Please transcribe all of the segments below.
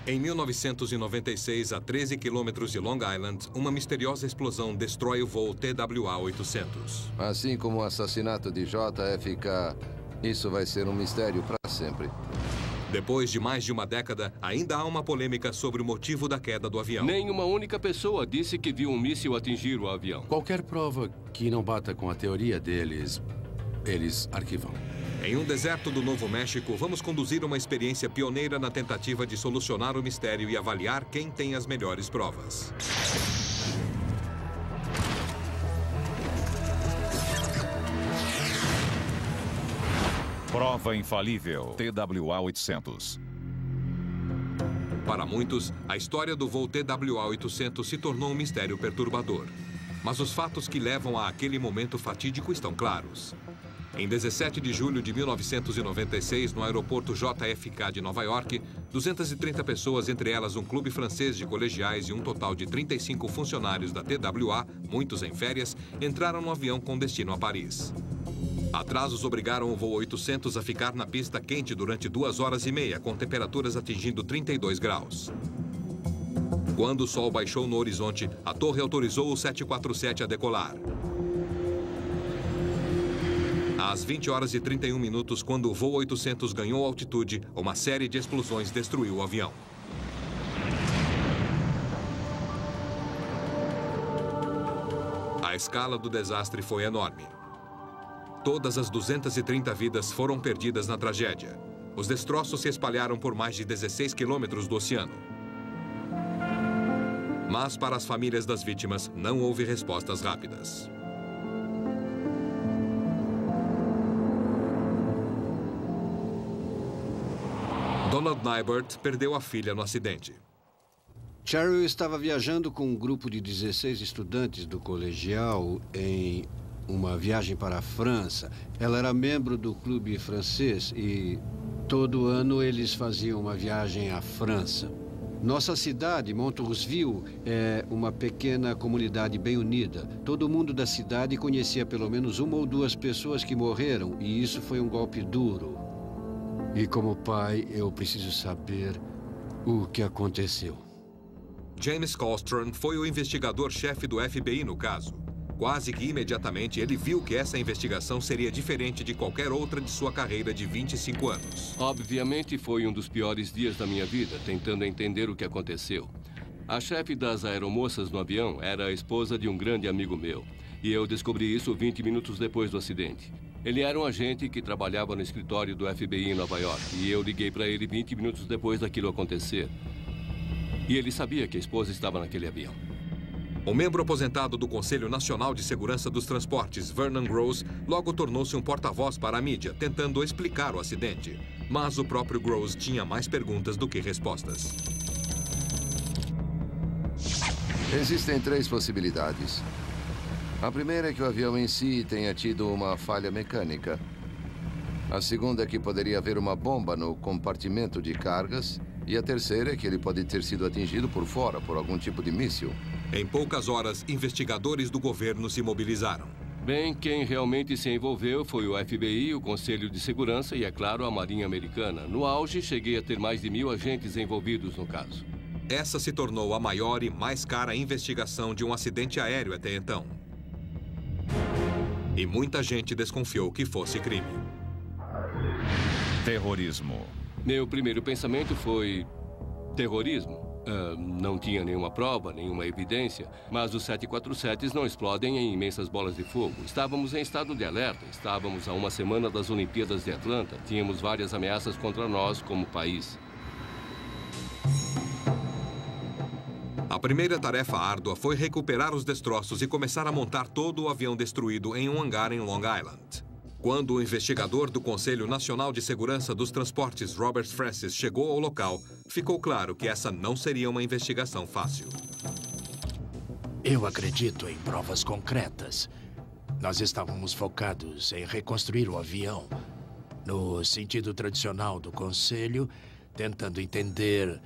Em 1996, a 13 quilômetros de Long Island, uma misteriosa explosão destrói o voo TWA-800. Assim como o assassinato de JFK, isso vai ser um mistério para sempre. Depois de mais de uma década, ainda há uma polêmica sobre o motivo da queda do avião. Nenhuma única pessoa disse que viu um míssil atingir o avião. Qualquer prova que não bata com a teoria deles, eles arquivam. Em um deserto do Novo México, vamos conduzir uma experiência pioneira na tentativa de solucionar o mistério e avaliar quem tem as melhores provas. Prova infalível, TWA-800. Para muitos, a história do voo TWA-800 se tornou um mistério perturbador. Mas os fatos que levam a aquele momento fatídico estão claros. Em 17 de julho de 1996, no aeroporto JFK de Nova York, 230 pessoas, entre elas um clube francês de colegiais e um total de 35 funcionários da TWA, muitos em férias, entraram no avião com destino a Paris. Atrasos obrigaram o voo 800 a ficar na pista quente durante 2 horas e meia, com temperaturas atingindo 32 graus. Quando o sol baixou no horizonte, a torre autorizou o 747 a decolar. Às 20 horas e 31 minutos, quando o voo 800 ganhou altitude, uma série de explosões destruiu o avião. A escala do desastre foi enorme. Todas as 230 vidas foram perdidas na tragédia. Os destroços se espalharam por mais de 16 quilômetros do oceano. Mas para as famílias das vítimas, não houve respostas rápidas. Donald Nybert perdeu a filha no acidente. Cheryl estava viajando com um grupo de 16 estudantes do colegial em uma viagem para a França. Ela era membro do clube francês e todo ano eles faziam uma viagem à França. Nossa cidade, Montoursville, é uma pequena comunidade bem unida. Todo mundo da cidade conhecia pelo menos 1 ou 2 pessoas que morreram e isso foi um golpe duro. E como pai, eu preciso saber o que aconteceu. James Colstrom foi o investigador-chefe do FBI no caso. Quase que imediatamente ele viu que essa investigação seria diferente de qualquer outra de sua carreira de 25 anos. Obviamente foi um dos piores dias da minha vida, tentando entender o que aconteceu. A chefe das aeromoças no avião era a esposa de um grande amigo meu. E eu descobri isso 20 minutos depois do acidente. Ele era um agente que trabalhava no escritório do FBI em Nova York. E eu liguei para ele 20 minutos depois daquilo acontecer. E ele sabia que a esposa estava naquele avião. O membro aposentado do Conselho Nacional de Segurança dos Transportes, Vernon Gross, logo tornou-se um porta-voz para a mídia, tentando explicar o acidente. Mas o próprio Gross tinha mais perguntas do que respostas. Existem 3 possibilidades. A primeira é que o avião em si tenha tido uma falha mecânica. A segunda é que poderia haver uma bomba no compartimento de cargas. E a terceira é que ele pode ter sido atingido por fora por algum tipo de míssil. Em poucas horas, investigadores do governo se mobilizaram. Bem, quem realmente se envolveu foi o FBI, o Conselho de Segurança e, é claro, a Marinha Americana. No auge, cheguei a ter mais de 1000 agentes envolvidos no caso. Essa se tornou a maior e mais cara investigação de um acidente aéreo até então. E muita gente desconfiou que fosse crime. Terrorismo. Meu primeiro pensamento foi terrorismo. Não tinha nenhuma prova, nenhuma evidência, mas os 747s não explodem em imensas bolas de fogo. Estávamos em estado de alerta, estávamos a uma semana das Olimpíadas de Atlanta, tínhamos várias ameaças contra nós como país. A primeira tarefa árdua foi recuperar os destroços e começar a montar todo o avião destruído em um hangar em Long Island. Quando o investigador do Conselho Nacional de Segurança dos Transportes, Robert Francis, chegou ao local, ficou claro que essa não seria uma investigação fácil. Eu acredito em provas concretas. Nós estávamos focados em reconstruir o avião, no sentido tradicional do Conselho, tentando entender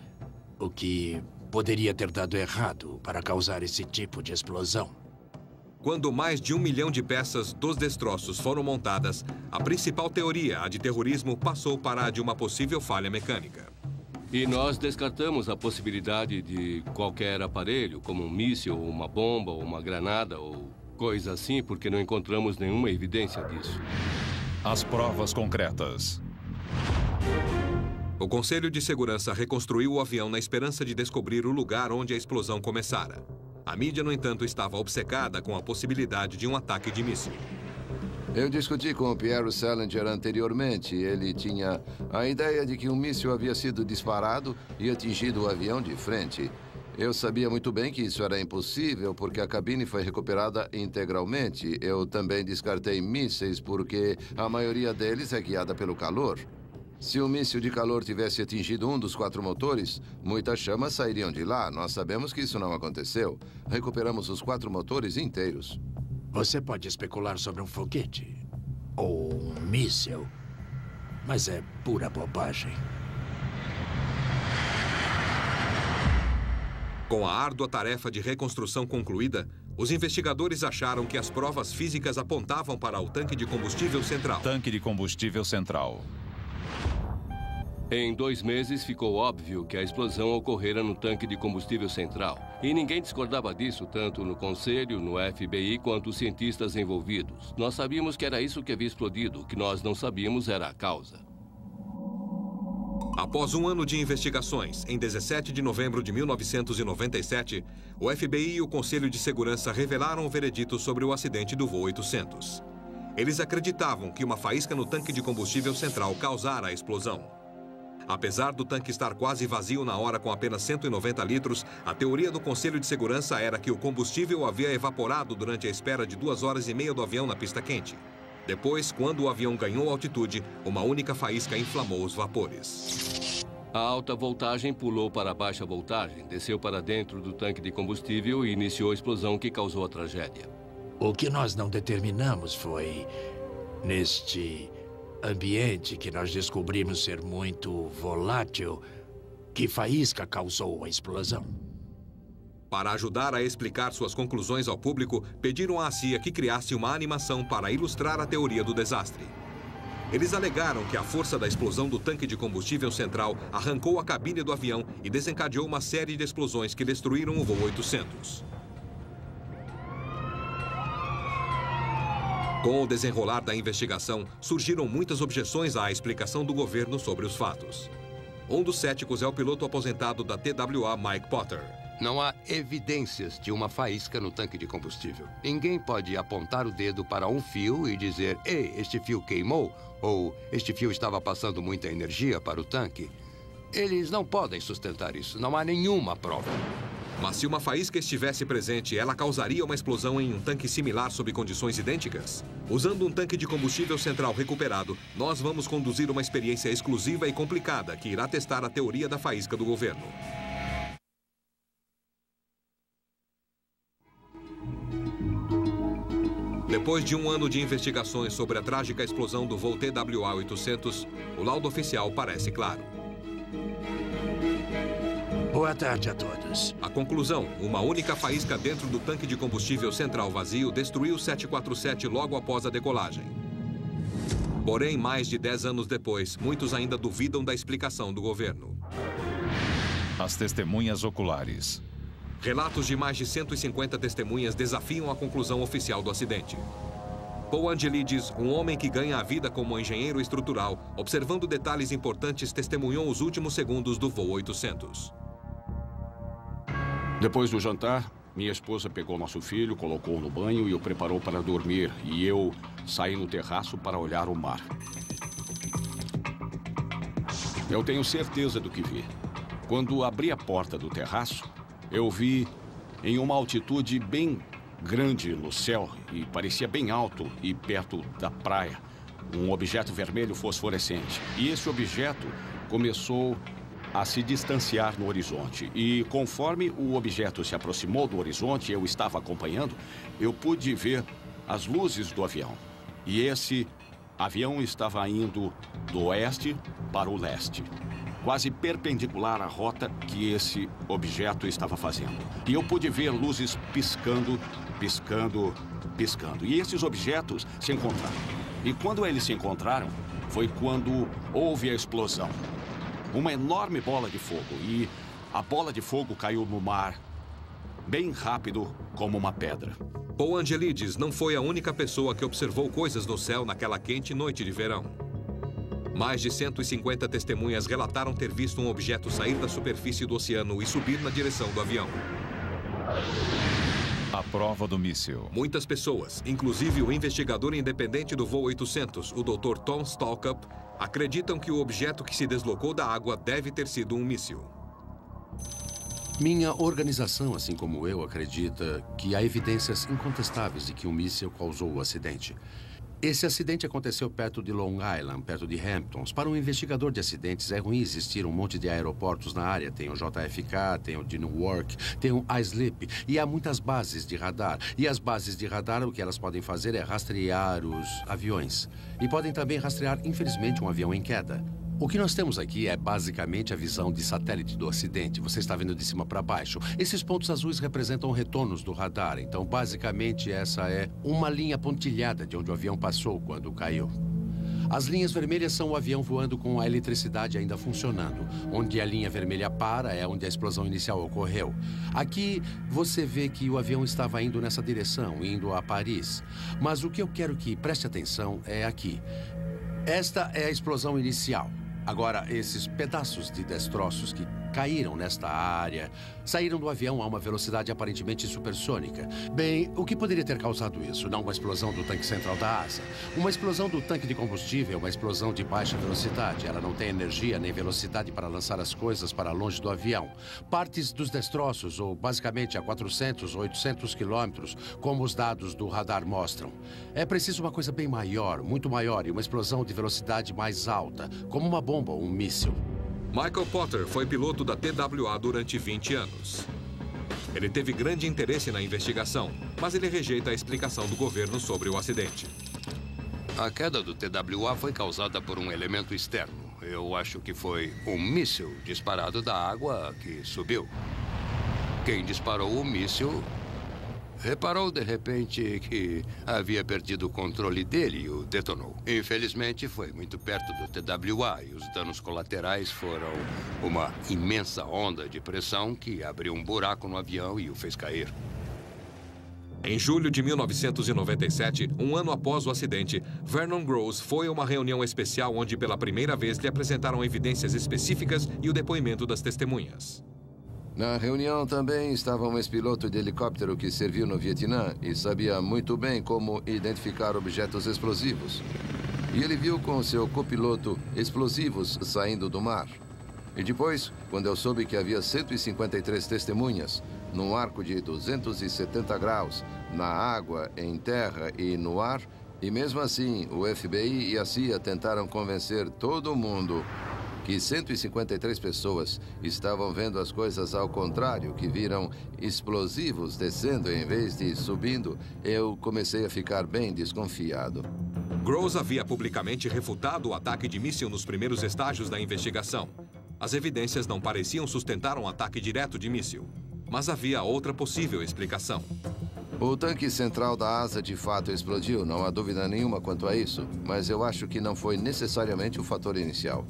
o que poderia ter dado errado para causar esse tipo de explosão. quando mais de 1 milhão de peças dos destroços foram montadas, a principal teoria, a de terrorismo, passou para a de uma possível falha mecânica. E nós descartamos a possibilidade de qualquer aparelho, como um míssil, uma bomba, ou uma granada, ou coisa assim, porque não encontramos nenhuma evidência disso. As provas concretas. O Conselho de Segurança reconstruiu o avião na esperança de descobrir o lugar onde a explosão começara. A mídia, no entanto, estava obcecada com a possibilidade de um ataque de míssil. Eu discuti com o Pierre Salinger anteriormente. Ele tinha a ideia de que um míssil havia sido disparado e atingido o avião de frente. Eu sabia muito bem que isso era impossível, porque a cabine foi recuperada integralmente. Eu também descartei mísseis, porque a maioria deles é guiada pelo calor. Se um míssil de calor tivesse atingido um dos 4 motores, muitas chamas sairiam de lá. Nós sabemos que isso não aconteceu. Recuperamos os 4 motores inteiros. Você pode especular sobre um foguete ou um míssil, mas é pura bobagem. Com a árdua tarefa de reconstrução concluída, os investigadores acharam que as provas físicas apontavam para o tanque de combustível central. Tanque de combustível central. Em 2 meses, ficou óbvio que a explosão ocorrera no tanque de combustível central. E ninguém discordava disso, tanto no Conselho, no FBI, quanto os cientistas envolvidos. Nós sabíamos que era isso que havia explodido. O que nós não sabíamos era a causa. Após um ano de investigações, em 17 de novembro de 1997, o FBI e o Conselho de Segurança revelaram o veredito sobre o acidente do voo 800. Eles acreditavam que uma faísca no tanque de combustível central causara a explosão. Apesar do tanque estar quase vazio na hora com apenas 190 litros, a teoria do Conselho de Segurança era que o combustível havia evaporado durante a espera de 2 horas e meia do avião na pista quente. Depois, quando o avião ganhou altitude, uma única faísca inflamou os vapores. A alta voltagem pulou para a baixa voltagem, desceu para dentro do tanque de combustível e iniciou a explosão que causou a tragédia. O que nós não determinamos foi, neste ambiente que nós descobrimos ser muito volátil, que faísca causou a explosão. Para ajudar a explicar suas conclusões ao público, pediram à CIA que criasse uma animação para ilustrar a teoria do desastre. Eles alegaram que a força da explosão do tanque de combustível central arrancou a cabine do avião e desencadeou uma série de explosões que destruíram o voo 800. Com o desenrolar da investigação, surgiram muitas objeções à explicação do governo sobre os fatos. Um dos céticos é o piloto aposentado da TWA, Mike Potter. Não há evidências de uma faísca no tanque de combustível. Ninguém pode apontar o dedo para um fio e dizer, ei, este fio queimou, ou este fio estava passando muita energia para o tanque. Eles não podem sustentar isso. Não há nenhuma prova. Mas se uma faísca estivesse presente, ela causaria uma explosão em um tanque similar sob condições idênticas? Usando um tanque de combustível central recuperado, nós vamos conduzir uma experiência exclusiva e complicada que irá testar a teoria da faísca do governo. Depois de um ano de investigações sobre a trágica explosão do voo TWA-800, o laudo oficial parece claro. Boa tarde a todos. A conclusão, uma única faísca dentro do tanque de combustível central vazio destruiu o 747 logo após a decolagem. Porém, mais de 10 anos depois, muitos ainda duvidam da explicação do governo. As testemunhas oculares. Relatos de mais de 150 testemunhas desafiam a conclusão oficial do acidente. Paul Angelides, um homem que ganha a vida como engenheiro estrutural, observando detalhes importantes, testemunhou os últimos segundos do voo 800. Depois do jantar, minha esposa pegou nosso filho, colocou no banho e o preparou para dormir. E eu saí no terraço para olhar o mar. Eu tenho certeza do que vi. Quando abri a porta do terraço, eu vi em uma altitude bem grande no céu e parecia bem alto e perto da praia, um objeto vermelho fosforescente. E esse objeto começou a se distanciar no horizonte. E conforme o objeto se aproximou do horizonte, eu estava acompanhando, eu pude ver as luzes do avião. E esse avião estava indo do oeste para o leste, quase perpendicular à rota que esse objeto estava fazendo. E eu pude ver luzes piscando, piscando piscando. E esses objetos se encontraram. E quando eles se encontraram, foi quando houve a explosão. Uma enorme bola de fogo. E a bola de fogo caiu no mar bem rápido como uma pedra. Paul Angelides não foi a única pessoa que observou coisas no céu naquela quente noite de verão. Mais de 150 testemunhas relataram ter visto um objeto sair da superfície do oceano e subir na direção do avião. A prova do míssil. Muitas pessoas, inclusive o investigador independente do voo 800, o Dr. Tom Stalkup, acreditam que o objeto que se deslocou da água deve ter sido um míssil. Minha organização, assim como eu, acredita que há evidências incontestáveis de que um míssil causou o acidente. Esse acidente aconteceu perto de Long Island, perto de Hamptons. Para um investigador de acidentes, é ruim existir um monte de aeroportos na área. Tem o JFK, tem o de Newark, tem o Islip. E há muitas bases de radar. E as bases de radar, o que elas podem fazer é rastrear os aviões. E podem também rastrear, infelizmente, um avião em queda. O que nós temos aqui é basicamente a visão de satélite do acidente. Você está vendo de cima para baixo. Esses pontos azuis representam retornos do radar. Então, basicamente, essa é uma linha pontilhada de onde o avião passou quando caiu. As linhas vermelhas são o avião voando com a eletricidade ainda funcionando. Onde a linha vermelha para é onde a explosão inicial ocorreu. Aqui você vê que o avião estava indo nessa direção, indo a Paris. Mas o que eu quero que preste atenção é aqui. Esta é a explosão inicial. Agora, esses pedaços de destroços que caíram nesta área saíram do avião a uma velocidade aparentemente supersônica. Bem, o que poderia ter causado isso? Não uma explosão do tanque central da asa. Uma explosão do tanque de combustível é uma explosão de baixa velocidade. Ela não tem energia nem velocidade para lançar as coisas para longe do avião. Partes dos destroços, ou basicamente a 400 ou 800 quilômetros, como os dados do radar mostram. É preciso uma coisa bem maior, muito maior, e uma explosão de velocidade mais alta, como uma bomba ou um míssil. Michael Potter foi piloto da TWA durante 20 anos. Ele teve grande interesse na investigação, mas ele rejeita a explicação do governo sobre o acidente. A queda do TWA foi causada por um elemento externo. Eu acho que foi um míssil disparado da água que subiu. Quem disparou o míssil reparou de repente que havia perdido o controle dele e o detonou. Infelizmente, foi muito perto do TWA e os danos colaterais foram uma imensa onda de pressão que abriu um buraco no avião e o fez cair. Em julho de 1997, um ano após o acidente, Vernon Gross foi a uma reunião especial onde pela primeira vez lhe apresentaram evidências específicas e o depoimento das testemunhas. Na reunião também estava um ex-piloto de helicóptero que serviu no Vietnã e sabia muito bem como identificar objetos explosivos. E ele viu com seu copiloto explosivos saindo do mar. E depois, quando eu soube que havia 153 testemunhas, num arco de 270 graus, na água, em terra e no ar, e mesmo assim o FBI e a CIA tentaram convencer todo mundo que 153 pessoas estavam vendo as coisas ao contrário, que viram explosivos descendo em vez de subindo, eu comecei a ficar bem desconfiado. Gross havia publicamente refutado o ataque de míssil nos primeiros estágios da investigação. As evidências não pareciam sustentar um ataque direto de míssil, mas havia outra possível explicação. O tanque central da asa de fato explodiu, não há dúvida nenhuma quanto a isso, mas eu acho que não foi necessariamente o fator inicial.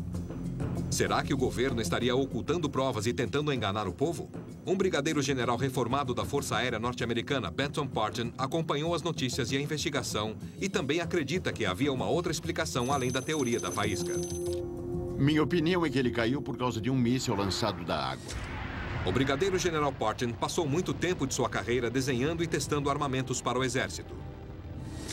Será que o governo estaria ocultando provas e tentando enganar o povo? Um brigadeiro-general reformado da Força Aérea Norte-Americana, Benton Parton, acompanhou as notícias e a investigação e também acredita que havia uma outra explicação além da teoria da faísca. Minha opinião é que ele caiu por causa de um míssil lançado da água. O brigadeiro-general Parton passou muito tempo de sua carreira desenhando e testando armamentos para o exército.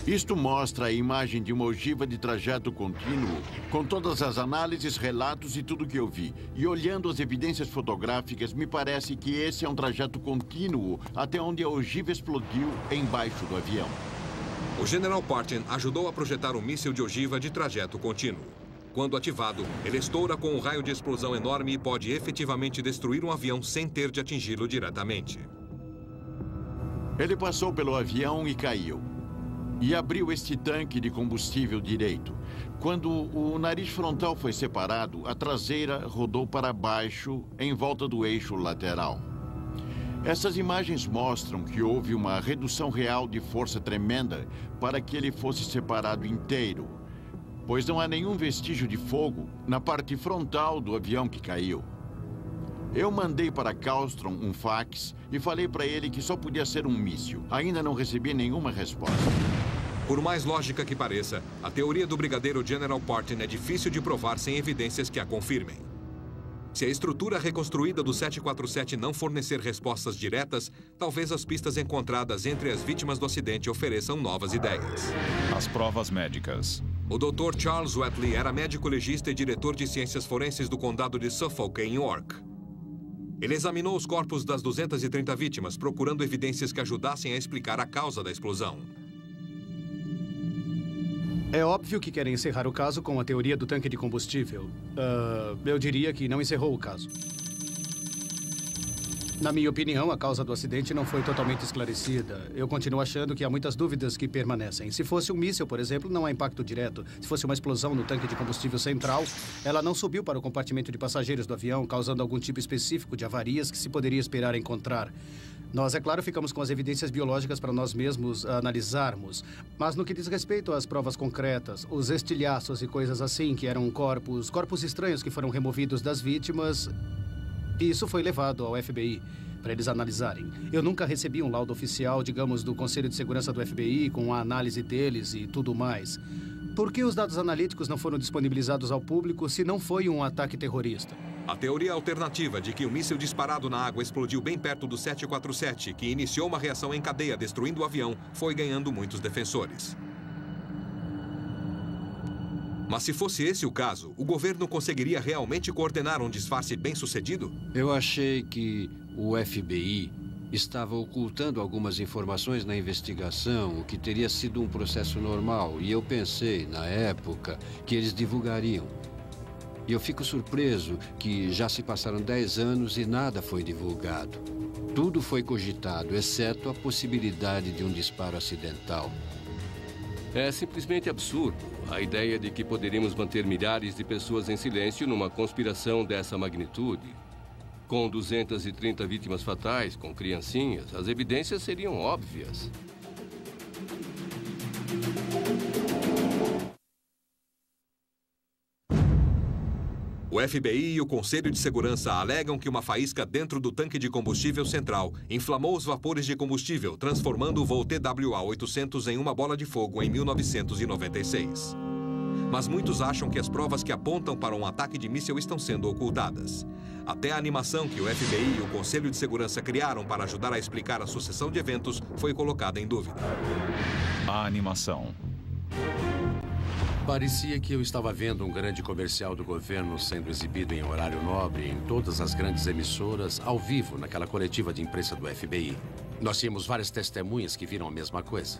Isto mostra a imagem de uma ogiva de trajeto contínuo, com todas as análises, relatos e tudo que eu vi. E olhando as evidências fotográficas, me parece que esse é um trajeto contínuo até onde a ogiva explodiu embaixo do avião. O general Parton ajudou a projetar um míssil de ogiva de trajeto contínuo. Quando ativado, ele estoura com um raio de explosão enorme e pode efetivamente destruir um avião sem ter de atingi-lo diretamente. Ele passou pelo avião e caiu. E abriu este tanque de combustível direito. Quando o nariz frontal foi separado, a traseira rodou para baixo em volta do eixo lateral. Essas imagens mostram que houve uma redução real de força tremenda para que ele fosse separado inteiro, pois não há nenhum vestígio de fogo na parte frontal do avião que caiu. Eu mandei para Kallstrom um fax e falei para ele que só podia ser um míssil. Ainda não recebi nenhuma resposta. Por mais lógica que pareça, a teoria do brigadeiro General Partin é difícil de provar sem evidências que a confirmem. Se a estrutura reconstruída do 747 não fornecer respostas diretas, talvez as pistas encontradas entre as vítimas do acidente ofereçam novas ideias. As provas médicas. O Dr. Charles Whatley era médico legista e diretor de ciências forenses do condado de Suffolk, em York. Ele examinou os corpos das 230 vítimas, procurando evidências que ajudassem a explicar a causa da explosão. É óbvio que querem encerrar o caso com a teoria do tanque de combustível. Eu diria que não encerrou o caso. Na minha opinião, a causa do acidente não foi totalmente esclarecida. Eu continuo achando que há muitas dúvidas que permanecem. Se fosse um míssil, por exemplo, não há impacto direto. Se fosse uma explosão no tanque de combustível central, ela não subiu para o compartimento de passageiros do avião, causando algum tipo específico de avarias que se poderia esperar encontrar. Nós, é claro, ficamos com as evidências biológicas para nós mesmos analisarmos. Mas no que diz respeito às provas concretas, os estilhaços e coisas assim, que eram corpos estranhos que foram removidos das vítimas, isso foi levado ao FBI para eles analisarem. Eu nunca recebi um laudo oficial, digamos, do Conselho de Segurança do FBI, com a análise deles e tudo mais. Por que os dados analíticos não foram disponibilizados ao público se não foi um ataque terrorista? A teoria alternativa de que o míssil disparado na água explodiu bem perto do 747, que iniciou uma reação em cadeia destruindo o avião, foi ganhando muitos defensores. Mas se fosse esse o caso, o governo conseguiria realmente coordenar um disfarce bem-sucedido? Eu achei que o FBI estava ocultando algumas informações na investigação, o que teria sido um processo normal. E eu pensei, na época, que eles divulgariam. E eu fico surpreso que já se passaram 10 anos e nada foi divulgado. Tudo foi cogitado, exceto a possibilidade de um disparo acidental. É simplesmente absurdo a ideia de que poderíamos manter milhares de pessoas em silêncio numa conspiração dessa magnitude. Com 230 vítimas fatais, com criancinhas, as evidências seriam óbvias. O FBI e o Conselho de Segurança alegam que uma faísca dentro do tanque de combustível central inflamou os vapores de combustível, transformando o voo TWA-800 em uma bola de fogo em 1996. Mas muitos acham que as provas que apontam para um ataque de míssil estão sendo ocultadas. Até a animação que o FBI e o Conselho de Segurança criaram para ajudar a explicar a sucessão de eventos foi colocada em dúvida. A animação. Parecia que eu estava vendo um grande comercial do governo sendo exibido em horário nobre em todas as grandes emissoras, ao vivo, naquela coletiva de imprensa do FBI. Nós tínhamos várias testemunhas que viram a mesma coisa.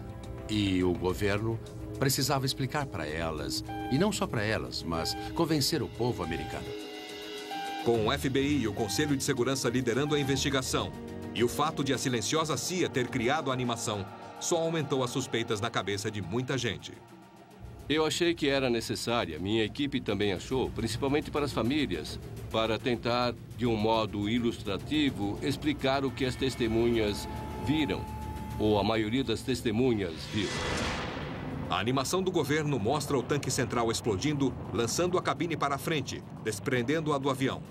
E o governo precisava explicar para elas, e não só para elas, mas convencer o povo americano. Com o FBI e o Conselho de Segurança liderando a investigação, e o fato de a silenciosa CIA ter criado a animação, só aumentou as suspeitas na cabeça de muita gente. Eu achei que era necessária, minha equipe também achou, principalmente para as famílias, para tentar, de um modo ilustrativo, explicar o que as testemunhas viram, ou a maioria das testemunhas viu. A animação do governo mostra o tanque central explodindo, lançando a cabine para a frente, desprendendo-a do avião.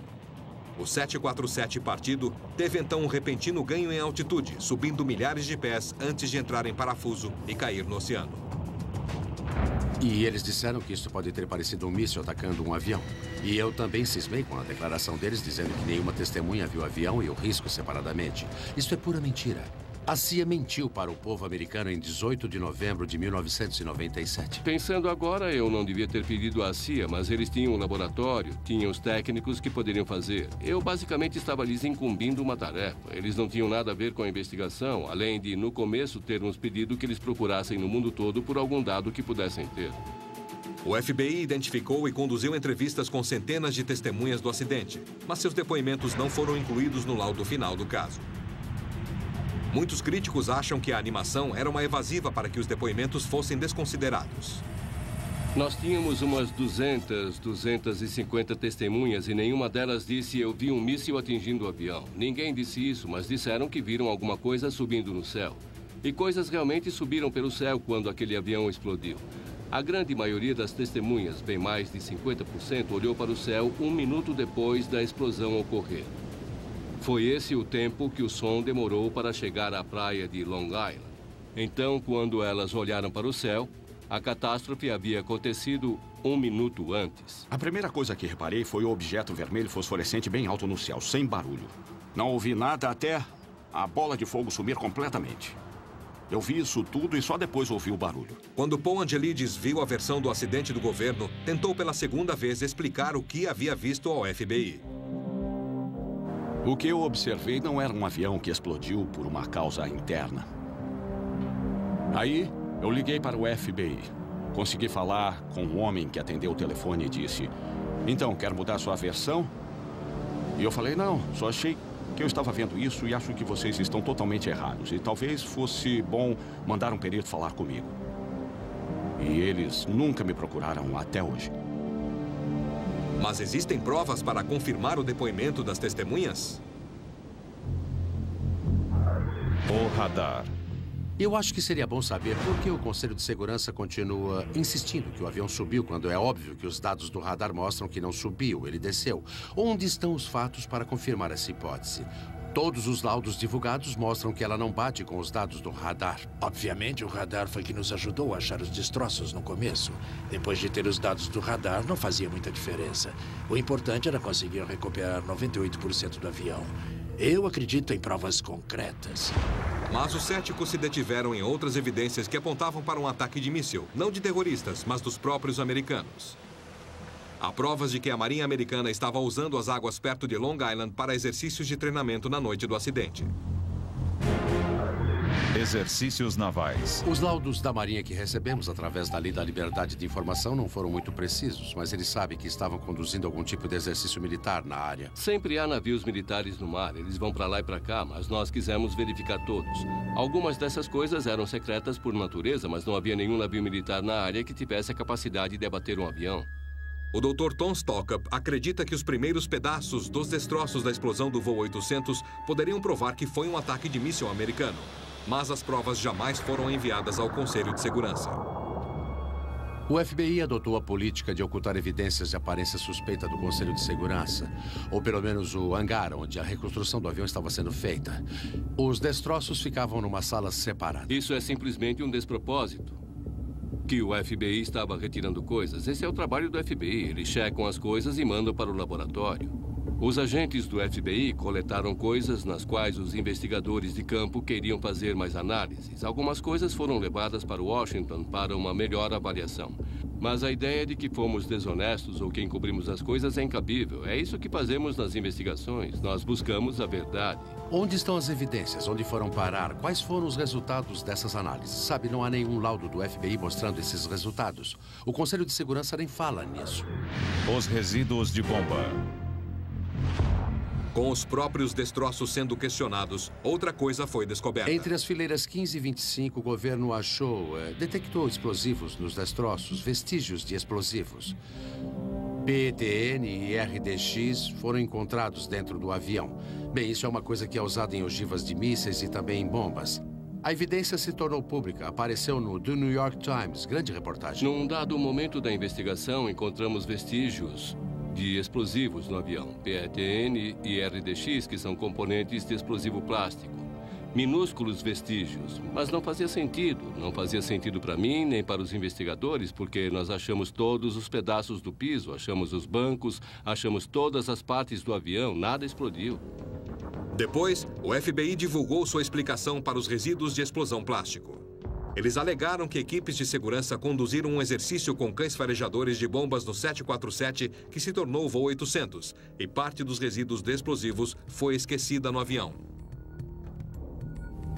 O 747 partido teve então um repentino ganho em altitude, subindo milhares de pés antes de entrar em parafuso e cair no oceano. E eles disseram que isso pode ter parecido um míssil atacando um avião. E eu também cismei com a declaração deles dizendo que nenhuma testemunha viu o avião e o risco separadamente. Isso é pura mentira. A CIA mentiu para o povo americano em 18 de novembro de 1997. Pensando agora, eu não devia ter pedido à CIA, mas eles tinham um laboratório, tinham os técnicos que poderiam fazer. Eu basicamente estava lhes incumbindo uma tarefa. Eles não tinham nada a ver com a investigação, além de, no começo, termos pedido que eles procurassem no mundo todo por algum dado que pudessem ter. O FBI identificou e conduziu entrevistas com centenas de testemunhas do acidente, mas seus depoimentos não foram incluídos no laudo final do caso. Muitos críticos acham que a animação era uma evasiva para que os depoimentos fossem desconsiderados. Nós tínhamos umas 250 testemunhas e nenhuma delas disse eu vi um míssil atingindo o avião. Ninguém disse isso, mas disseram que viram alguma coisa subindo no céu. E coisas realmente subiram pelo céu quando aquele avião explodiu. A grande maioria das testemunhas, bem mais de 50%, olhou para o céu 1 minuto depois da explosão ocorrer. Foi esse o tempo que o som demorou para chegar à praia de Long Island. Então, quando elas olharam para o céu, a catástrofe havia acontecido 1 minuto antes. A primeira coisa que reparei foi o objeto vermelho fosforescente bem alto no céu, sem barulho. Não ouvi nada até a bola de fogo sumir completamente. Eu vi isso tudo e só depois ouvi o barulho. Quando Paul Angelides viu a versão do acidente do governo, tentou pela segunda vez explicar o que havia visto ao FBI. O que eu observei não era um avião que explodiu por uma causa interna. Aí, eu liguei para o FBI. Consegui falar com um homem que atendeu o telefone e disse: então, quer mudar sua versão? E eu falei: não, só achei que eu estava vendo isso e acho que vocês estão totalmente errados. E talvez fosse bom mandar um perito falar comigo. E eles nunca me procuraram até hoje. Mas existem provas para confirmar o depoimento das testemunhas? O radar. Eu acho que seria bom saber por que o Conselho de Segurança continua insistindo que o avião subiu quando é óbvio que os dados do radar mostram que não subiu, ele desceu. Onde estão os fatos para confirmar essa hipótese? Todos os laudos divulgados mostram que ela não bate com os dados do radar. Obviamente, o radar foi que nos ajudou a achar os destroços no começo. Depois de ter os dados do radar, não fazia muita diferença. O importante era conseguir recuperar 98% do avião. Eu acredito em provas concretas. Mas os céticos se detiveram em outras evidências que apontavam para um ataque de míssil, não de terroristas, mas dos próprios americanos. Há provas de que a Marinha Americana estava usando as águas perto de Long Island para exercícios de treinamento na noite do acidente. Exercícios navais. Os laudos da Marinha que recebemos através da Lei da Liberdade de Informação não foram muito precisos, mas eles sabem que estavam conduzindo algum tipo de exercício militar na área. Sempre há navios militares no mar. Eles vão para lá e para cá, mas nós quisemos verificar todos. Algumas dessas coisas eram secretas por natureza, mas não havia nenhum navio militar na área que tivesse a capacidade de abater um avião. O Dr. Tom Stockup acredita que os primeiros pedaços dos destroços da explosão do voo 800 poderiam provar que foi um ataque de míssil americano. Mas as provas jamais foram enviadas ao Conselho de Segurança. O FBI adotou a política de ocultar evidências de aparência suspeita do Conselho de Segurança, ou pelo menos o hangar onde a reconstrução do avião estava sendo feita. Os destroços ficavam numa sala separada. Isso é simplesmente um despropósito. Que o FBI estava retirando coisas. Esse é o trabalho do FBI. Eles checam as coisas e mandam para o laboratório. Os agentes do FBI coletaram coisas nas quais os investigadores de campo queriam fazer mais análises. Algumas coisas foram levadas para Washington para uma melhor avaliação. Mas a ideia de que fomos desonestos ou que encobrimos as coisas é incabível. É isso que fazemos nas investigações. Nós buscamos a verdade. Onde estão as evidências? Onde foram parar? Quais foram os resultados dessas análises? Sabe, não há nenhum laudo do FBI mostrando esses resultados. O Conselho de Segurança nem fala nisso. Os resíduos de bomba. Com os próprios destroços sendo questionados, outra coisa foi descoberta. Entre as fileiras 15 e 25, o governo detectou explosivos nos destroços, vestígios de explosivos. PETN e RDX foram encontrados dentro do avião. Bem, isso é uma coisa que é usada em ogivas de mísseis e também em bombas. A evidência se tornou pública, apareceu no The New York Times, grande reportagem. Num dado momento da investigação, encontramos vestígios de explosivos no avião, PETN e RDX, que são componentes de explosivo plástico. Minúsculos vestígios, mas não fazia sentido. Não fazia sentido para mim, nem para os investigadores, porque nós achamos todos os pedaços do piso, achamos os bancos, achamos todas as partes do avião, nada explodiu. Depois, o FBI divulgou sua explicação para os resíduos de explosão plástico. Eles alegaram que equipes de segurança conduziram um exercício com cães farejadores de bombas no 747, que se tornou o voo 800, e parte dos resíduos de explosivos foi esquecida no avião.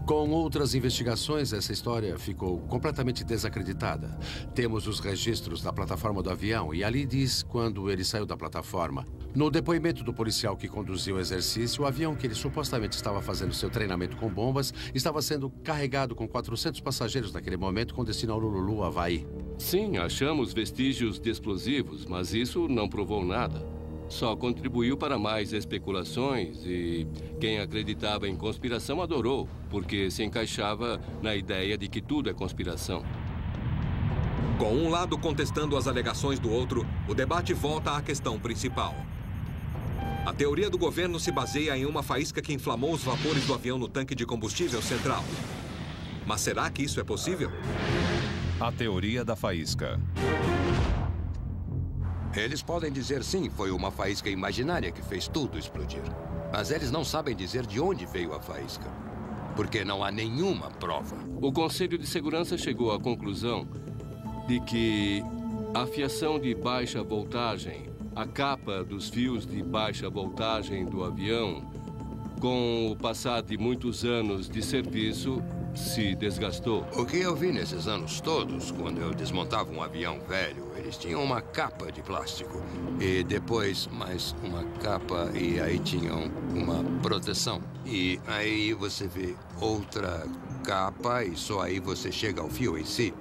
Com outras investigações, essa história ficou completamente desacreditada. Temos os registros da plataforma do avião e ali diz quando ele saiu da plataforma. No depoimento do policial que conduziu o exercício, o avião que ele supostamente estava fazendo seu treinamento com bombas estava sendo carregado com 400 passageiros naquele momento com destino ao Honolulu, Havaí. Sim, achamos vestígios de explosivos, mas isso não provou nada. Só contribuiu para mais especulações e quem acreditava em conspiração adorou, porque se encaixava na ideia de que tudo é conspiração. Com um lado contestando as alegações do outro, o debate volta à questão principal. A teoria do governo se baseia em uma faísca que inflamou os vapores do avião no tanque de combustível central. Mas será que isso é possível? A teoria da faísca. Eles podem dizer sim, foi uma faísca imaginária que fez tudo explodir. Mas eles não sabem dizer de onde veio a faísca, porque não há nenhuma prova. O Conselho de Segurança chegou à conclusão de que a fiação de baixa voltagem, a capa dos fios de baixa voltagem do avião, com o passar de muitos anos de serviço, se desgastou. O que eu vi nesses anos todos, quando eu desmontava um avião velho, eles tinham uma capa de plástico. E depois mais uma capa e aí tinham uma proteção. E aí você vê outra capa e só aí você chega ao fio em si.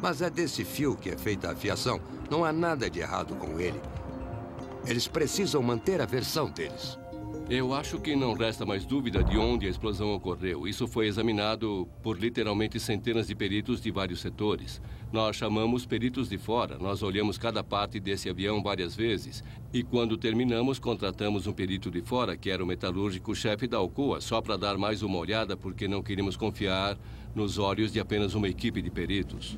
Mas é desse fio que é feita a fiação. Não há nada de errado com ele. Eles precisam manter a versão deles. Eu acho que não resta mais dúvida de onde a explosão ocorreu. Isso foi examinado por literalmente centenas de peritos de vários setores. Nós chamamos peritos de fora. Nós olhamos cada parte desse avião várias vezes. E quando terminamos, contratamos um perito de fora, que era o metalúrgico-chefe da Alcoa, só para dar mais uma olhada, porque não queríamos confiar nos olhos de apenas uma equipe de peritos.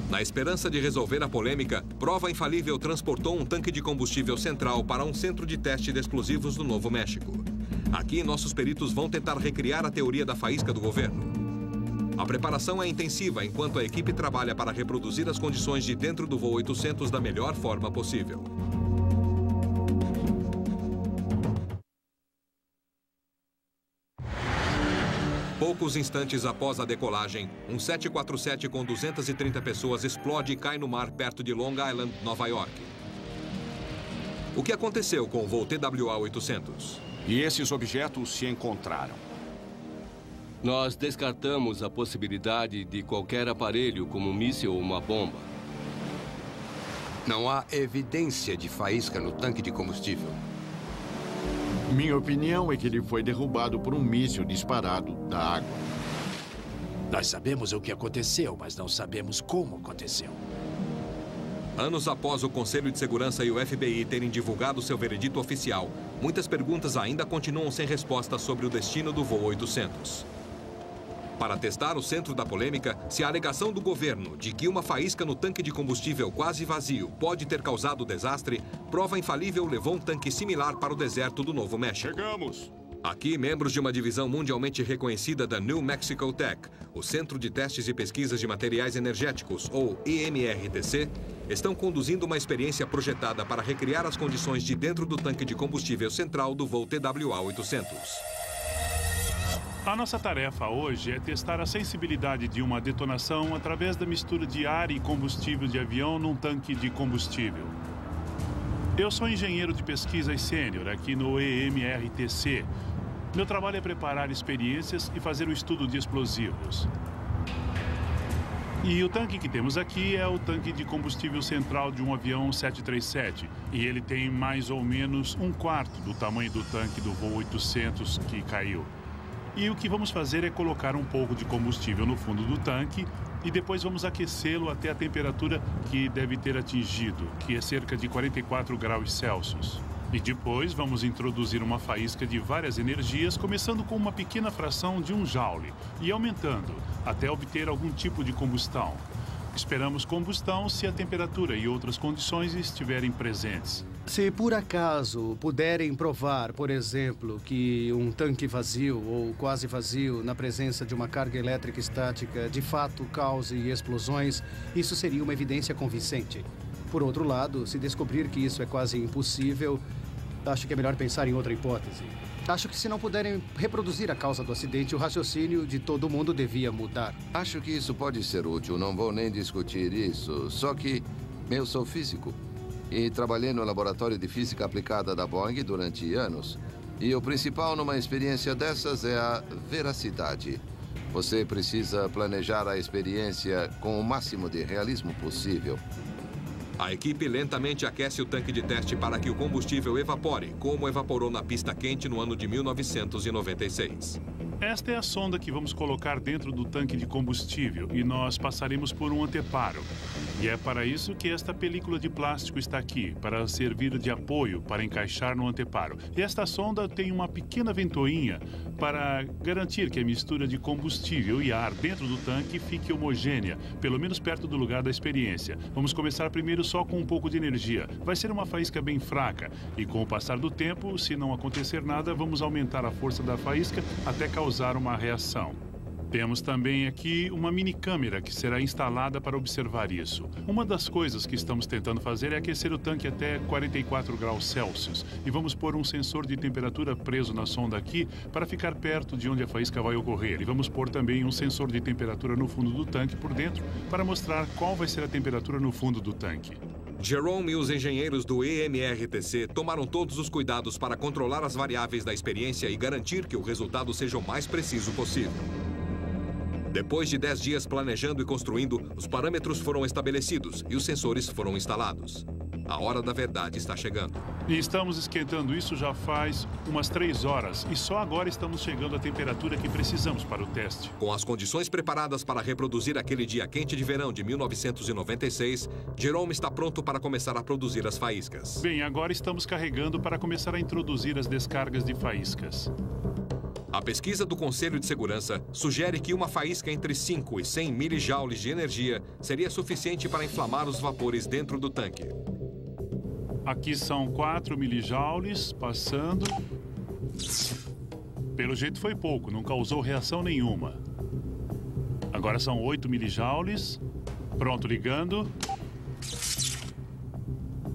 Na esperança de resolver a polêmica, Prova Infalível transportou um tanque de combustível central para um centro de teste de explosivos do Novo México. Aqui, nossos peritos vão tentar recriar a teoria da faísca do governo. A preparação é intensiva enquanto a equipe trabalha para reproduzir as condições de dentro do voo 800 da melhor forma possível. Poucos instantes após a decolagem, um 747 com 230 pessoas explode e cai no mar perto de Long Island, Nova York. O que aconteceu com o voo TWA-800? E esses objetos se encontraram. Nós descartamos a possibilidade de qualquer aparelho, como um míssil ou uma bomba. Não há evidência de faísca no tanque de combustível. Minha opinião é que ele foi derrubado por um míssil disparado da água. Nós sabemos o que aconteceu, mas não sabemos como aconteceu. Anos após o Conselho de Segurança e o FBI terem divulgado seu veredito oficial, muitas perguntas ainda continuam sem resposta sobre o destino do voo 800. Para testar o centro da polêmica, se a alegação do governo de que uma faísca no tanque de combustível quase vazio pode ter causado o desastre, Prova Infalível levou um tanque similar para o deserto do Novo México. Chegamos! Aqui, membros de uma divisão mundialmente reconhecida da New Mexico Tech, o Centro de Testes e Pesquisas de Materiais Energéticos, ou EMRTC, estão conduzindo uma experiência projetada para recriar as condições de dentro do tanque de combustível central do voo TWA-800. A nossa tarefa hoje é testar a sensibilidade de uma detonação através da mistura de ar e combustível de avião num tanque de combustível. Eu sou engenheiro de pesquisas sênior aqui no EMRTC. Meu trabalho é preparar experiências e fazer o estudo de explosivos. E o tanque que temos aqui é o tanque de combustível central de um avião 737. E ele tem mais ou menos 1/4 do tamanho do tanque do voo 800 que caiu. E o que vamos fazer é colocar um pouco de combustível no fundo do tanque e depois vamos aquecê-lo até a temperatura que deve ter atingido, que é cerca de 44 graus Celsius. E depois vamos introduzir uma faísca de várias energias, começando com uma pequena fração de 1 joule e aumentando até obter algum tipo de combustão. Esperamos combustão se a temperatura e outras condições estiverem presentes. Se por acaso puderem provar, por exemplo, que um tanque vazio ou quase vazio na presença de uma carga elétrica estática de fato cause explosões, isso seria uma evidência convincente. Por outro lado, se descobrir que isso é quase impossível, Acho que é melhor pensar em outra hipótese. Acho que se não puderem reproduzir a causa do acidente, o raciocínio de todo mundo devia mudar. Acho que isso pode ser útil, não vou nem discutir isso. Só que eu sou físico e trabalhei no laboratório de física aplicada da Boeing durante anos. E o principal numa experiência dessas é a veracidade. Você precisa planejar a experiência com o máximo de realismo possível. A equipe lentamente aquece o tanque de teste para que o combustível evapore, como evaporou na pista quente no ano de 1996. Esta é a sonda que vamos colocar dentro do tanque de combustível e nós passaremos por um anteparo. E é para isso que esta película de plástico está aqui, para servir de apoio para encaixar no anteparo. E esta sonda tem uma pequena ventoinha para garantir que a mistura de combustível e ar dentro do tanque fique homogênea, pelo menos perto do lugar da experiência. Vamos começar primeiro só com um pouco de energia. Vai ser uma faísca bem fraca e com o passar do tempo, se não acontecer nada, vamos aumentar a força da faísca até causar uma reação. Temos também aqui uma mini câmera que será instalada para observar isso. Uma das coisas que estamos tentando fazer é aquecer o tanque até 44 graus Celsius. E vamos pôr um sensor de temperatura preso na sonda aqui para ficar perto de onde a faísca vai ocorrer. E vamos pôr também um sensor de temperatura no fundo do tanque por dentro para mostrar qual vai ser a temperatura no fundo do tanque. Jerome e os engenheiros do EMRTC tomaram todos os cuidados para controlar as variáveis da experiência e garantir que o resultado seja o mais preciso possível. Depois de 10 dias planejando e construindo, os parâmetros foram estabelecidos e os sensores foram instalados. A hora da verdade está chegando. E estamos esquentando isso já faz umas 3 horas e só agora estamos chegando à temperatura que precisamos para o teste. Com as condições preparadas para reproduzir aquele dia quente de verão de 1996, Jerome está pronto para começar a produzir as faíscas. Bem, agora estamos carregando para começar a introduzir as descargas de faíscas. A pesquisa do Conselho de Segurança sugere que uma faísca entre 5 e 100 milijoules de energia seria suficiente para inflamar os vapores dentro do tanque. Aqui são 4 milijoules passando. Pelo jeito foi pouco, não causou reação nenhuma. Agora são 8 milijoules. Pronto, ligando.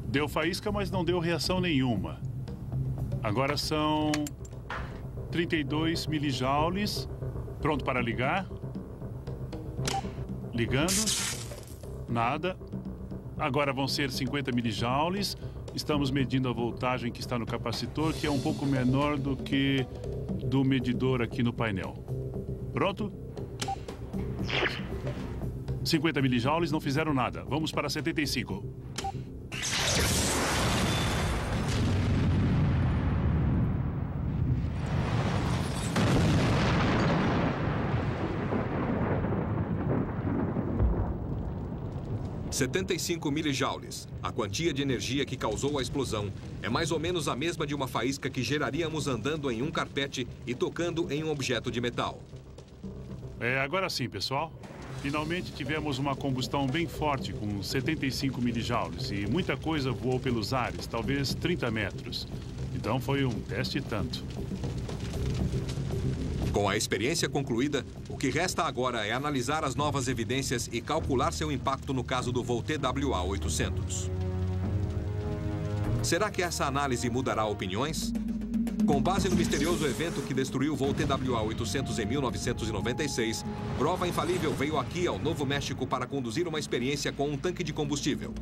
Deu faísca, mas não deu reação nenhuma. Agora são 32 milijoules. Pronto para ligar. Ligando. Nada. Agora vão ser 50 milijoules. Estamos medindo a voltagem que está no capacitor, que é um pouco menor do que do medidor aqui no painel. Pronto? 50 milijoules não fizeram nada. Vamos para 75. – 75 milijoules, a quantia de energia que causou a explosão, é mais ou menos a mesma de uma faísca que geraríamos andando em um carpete e tocando em um objeto de metal. Agora sim, pessoal. Finalmente tivemos uma combustão bem forte com 75 milijoules e muita coisa voou pelos ares, talvez 30 metros. Então foi um teste tanto. Com a experiência concluída, o que resta agora é analisar as novas evidências e calcular seu impacto no caso do voo TWA-800. Será que essa análise mudará opiniões? Com base no misterioso evento que destruiu o voo TWA-800 em 1996, prova infalível veio aqui ao Novo México para conduzir uma experiência com um tanque de combustível.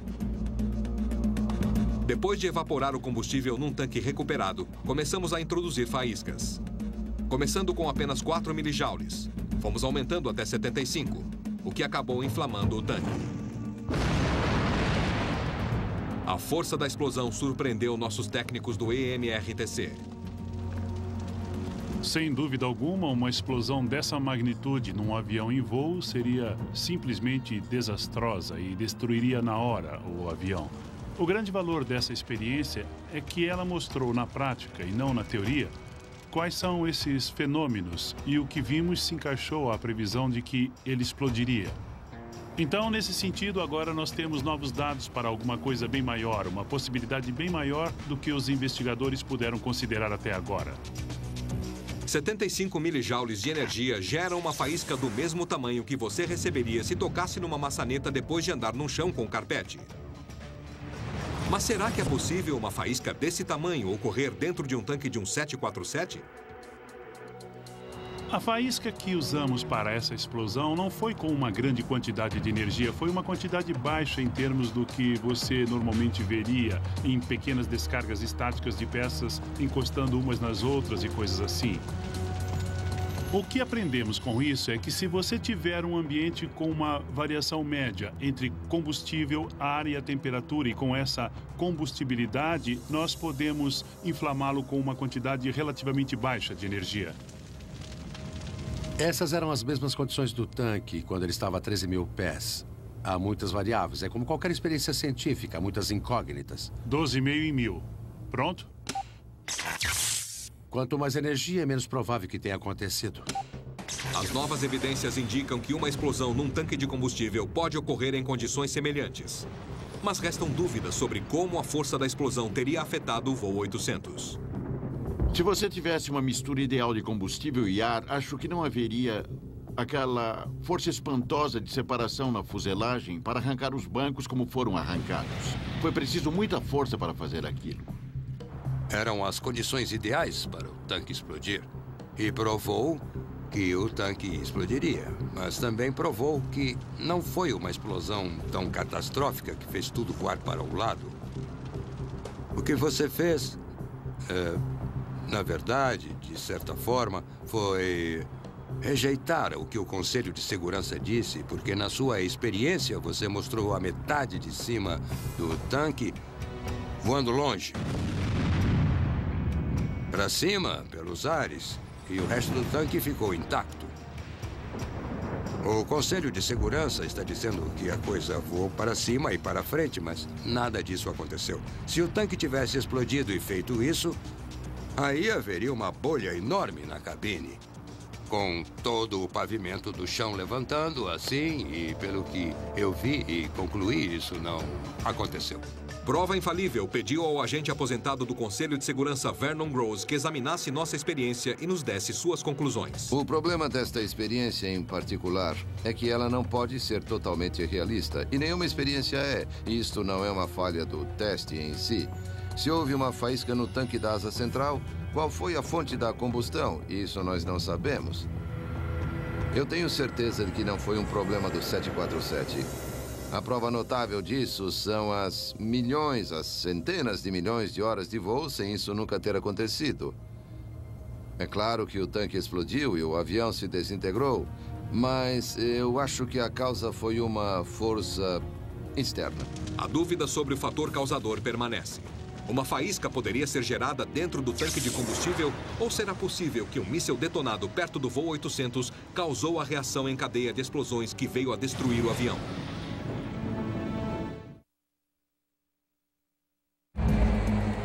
Depois de evaporar o combustível num tanque recuperado, começamos a introduzir faíscas. Começando com apenas 4 milijoules, fomos aumentando até 75, o que acabou inflamando o tanque. A força da explosão surpreendeu nossos técnicos do EMRTC. Sem dúvida alguma, uma explosão dessa magnitude num avião em voo seria simplesmente desastrosa e destruiria na hora o avião. O grande valor dessa experiência é que ela mostrou na prática e não na teoria quais são esses fenômenos e o que vimos se encaixou à previsão de que ele explodiria. Então, nesse sentido, agora nós temos novos dados para alguma coisa bem maior, uma possibilidade bem maior do que os investigadores puderam considerar até agora. 75 milijoules de energia geram uma faísca do mesmo tamanho que você receberia se tocasse numa maçaneta depois de andar num chão com carpete. Mas será que é possível uma faísca desse tamanho ocorrer dentro de um tanque de um 747? A faísca que usamos para essa explosão não foi com uma grande quantidade de energia, foi uma quantidade baixa em termos do que você normalmente veria em pequenas descargas estáticas de peças encostando umas nas outras e coisas assim. O que aprendemos com isso é que se você tiver um ambiente com uma variação média entre combustível, ar e a temperatura, e com essa combustibilidade, nós podemos inflamá-lo com uma quantidade relativamente baixa de energia. Essas eram as mesmas condições do tanque quando ele estava a 13 mil pés. Há muitas variáveis. É como qualquer experiência científica, há muitas incógnitas. 12,5 em 1000. Pronto? Quanto mais energia, é menos provável que tenha acontecido. As novas evidências indicam que uma explosão num tanque de combustível pode ocorrer em condições semelhantes. Mas restam dúvidas sobre como a força da explosão teria afetado o voo 800. Se você tivesse uma mistura ideal de combustível e ar, acho que não haveria aquela força espantosa de separação na fuselagem para arrancar os bancos como foram arrancados. Foi preciso muita força para fazer aquilo. Eram as condições ideais para o tanque explodir. E provou que o tanque explodiria. Mas também provou que não foi uma explosão tão catastrófica que fez tudo voar para o lado. O que você fez, na verdade, de certa forma, foi rejeitar o que o Conselho de Segurança disse, porque na sua experiência você mostrou a metade de cima do tanque voando longe. Para cima, pelos ares, e o resto do tanque ficou intacto. O Conselho de Segurança está dizendo que a coisa voou para cima e para frente, mas nada disso aconteceu. Se o tanque tivesse explodido e feito isso, aí haveria uma bolha enorme na cabine, com todo o pavimento do chão levantando assim, e pelo que eu vi e concluí, isso não aconteceu. Prova Infalível pediu ao agente aposentado do Conselho de Segurança Vernon Gross que examinasse nossa experiência e nos desse suas conclusões. O problema desta experiência em particular é que ela não pode ser totalmente realista, e nenhuma experiência é. Isto não é uma falha do teste em si. Se houve uma faísca no tanque da asa central, qual foi a fonte da combustão? Isso nós não sabemos. Eu tenho certeza de que não foi um problema do 747. A prova notável disso são as centenas de milhões de horas de voo sem isso nunca ter acontecido. É claro que o tanque explodiu e o avião se desintegrou, mas eu acho que a causa foi uma força externa. A dúvida sobre o fator causador permanece. Uma faísca poderia ser gerada dentro do tanque de combustível, ou será possível que um míssil detonado perto do voo 800 causou a reação em cadeia de explosões que veio a destruir o avião?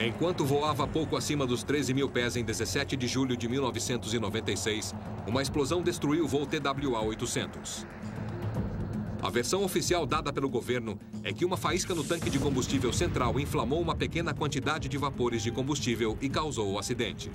Enquanto voava pouco acima dos 13 mil pés em 17 de julho de 1996, uma explosão destruiu o voo TWA-800. A versão oficial dada pelo governo é que uma faísca no tanque de combustível central inflamou uma pequena quantidade de vapores de combustível e causou o acidente.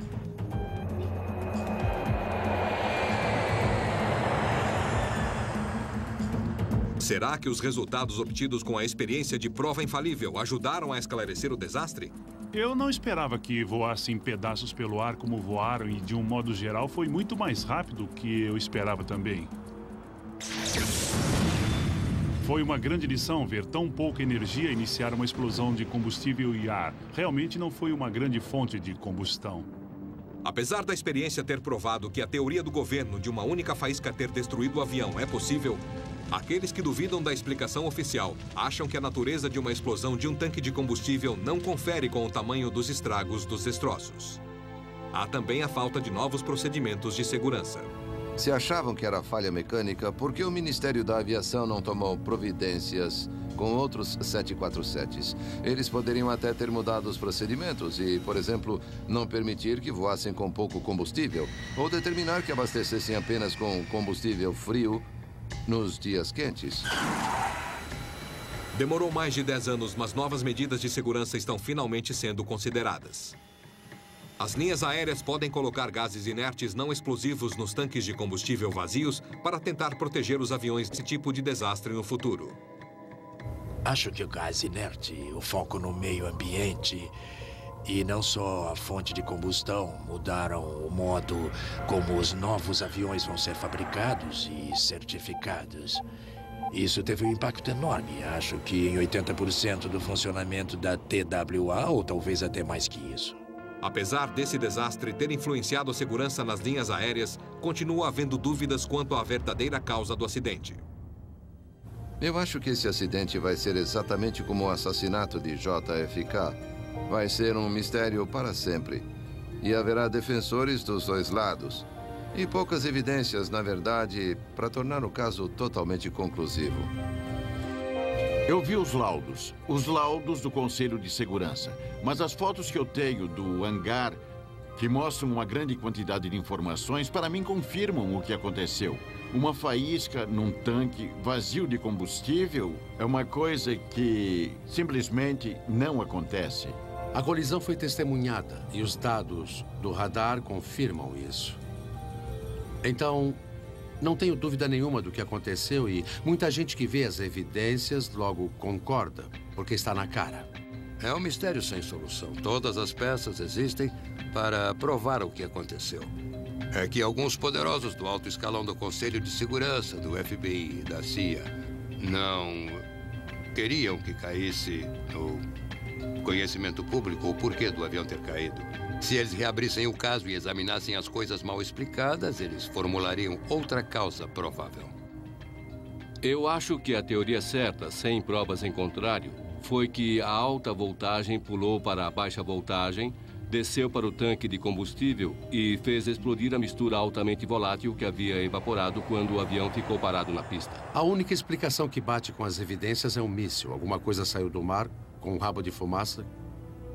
Será que os resultados obtidos com a experiência de Prova Infalível ajudaram a esclarecer o desastre? Eu não esperava que voassem pedaços pelo ar como voaram, e de um modo geral foi muito mais rápido do que eu esperava também. Foi uma grande lição ver tão pouca energia iniciar uma explosão de combustível e ar. Realmente não foi uma grande fonte de combustão. Apesar da experiência ter provado que a teoria do governo de uma única faísca ter destruído o avião é possível, aqueles que duvidam da explicação oficial acham que a natureza de uma explosão de um tanque de combustível não confere com o tamanho dos estragos dos destroços. Há também a falta de novos procedimentos de segurança. Se achavam que era falha mecânica, por que o Ministério da Aviação não tomou providências com outros 747s? Eles poderiam até ter mudado os procedimentos e, por exemplo, não permitir que voassem com pouco combustível, ou determinar que abastecessem apenas com combustível frio nos dias quentes. Demorou mais de 10 anos, mas novas medidas de segurança estão finalmente sendo consideradas. As linhas aéreas podem colocar gases inertes não explosivos nos tanques de combustível vazios para tentar proteger os aviões desse tipo de desastre no futuro. Acho que o gás inerte, o foco no meio ambiente e não só a fonte de combustão mudaram o modo como os novos aviões vão ser fabricados e certificados. Isso teve um impacto enorme. Acho que em 80% do funcionamento da TWA, ou talvez até mais que isso. Apesar desse desastre ter influenciado a segurança nas linhas aéreas, continua havendo dúvidas quanto à verdadeira causa do acidente. Eu acho que esse acidente vai ser exatamente como o assassinato de JFK. Vai ser um mistério para sempre. E haverá defensores dos dois lados. E poucas evidências, na verdade, para tornar o caso totalmente conclusivo. Eu vi os laudos do Conselho de Segurança. Mas as fotos que eu tenho do hangar, que mostram uma grande quantidade de informações, para mim confirmam o que aconteceu. Uma faísca num tanque vazio de combustível é uma coisa que simplesmente não acontece. A colisão foi testemunhada e os dados do radar confirmam isso. Então, não tenho dúvida nenhuma do que aconteceu e muita gente que vê as evidências logo concorda, porque está na cara. É um mistério sem solução. Todas as peças existem para provar o que aconteceu. É que alguns poderosos do alto escalão do Conselho de Segurança, do FBI e da CIA, não queriam que caísse no conhecimento público o porquê do avião ter caído. Se eles reabrissem o caso e examinassem as coisas mal explicadas, eles formulariam outra causa provável. Eu acho que a teoria certa, sem provas em contrário, foi que a alta voltagem pulou para a baixa voltagem, desceu para o tanque de combustível e fez explodir a mistura altamente volátil que havia evaporado quando o avião ficou parado na pista. A única explicação que bate com as evidências é um míssil. Alguma coisa saiu do mar com um rabo de fumaça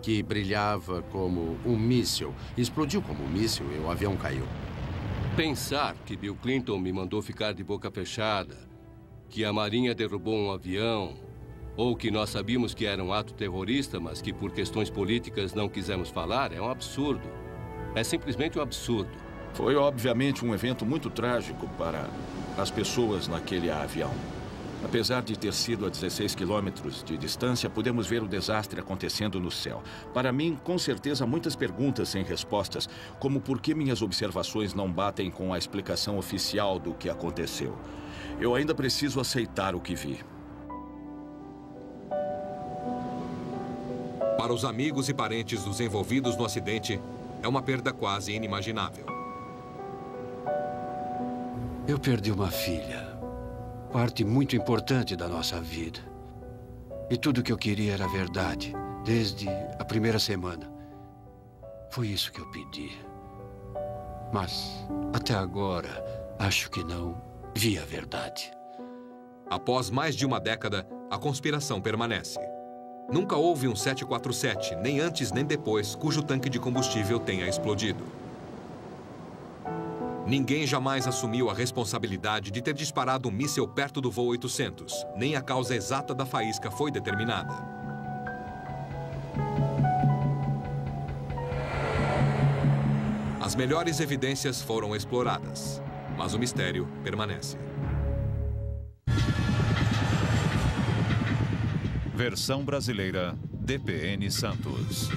que brilhava como um míssil, explodiu como um míssil e o avião caiu. Pensar que Bill Clinton me mandou ficar de boca fechada, que a Marinha derrubou um avião, ou que nós sabíamos que era um ato terrorista, mas que por questões políticas não quisemos falar, é um absurdo. É simplesmente um absurdo. Foi obviamente um evento muito trágico para as pessoas naquele avião. Apesar de ter sido a 16 quilômetros de distância, podemos ver o desastre acontecendo no céu. Para mim, com certeza, muitas perguntas sem respostas, como por que minhas observações não batem com a explicação oficial do que aconteceu. Eu ainda preciso aceitar o que vi. Para os amigos e parentes dos envolvidos no acidente, é uma perda quase inimaginável. Eu perdi uma filha. Parte muito importante da nossa vida. E tudo que eu queria era verdade, desde a primeira semana. Foi isso que eu pedi. Mas, até agora, acho que não vi a verdade. Após mais de uma década, a conspiração permanece. Nunca houve um 747, nem antes nem depois, cujo tanque de combustível tenha explodido. Ninguém jamais assumiu a responsabilidade de ter disparado um míssil perto do voo 800. Nem a causa exata da faísca foi determinada. As melhores evidências foram exploradas, mas o mistério permanece. Versão brasileira, DPN Santos.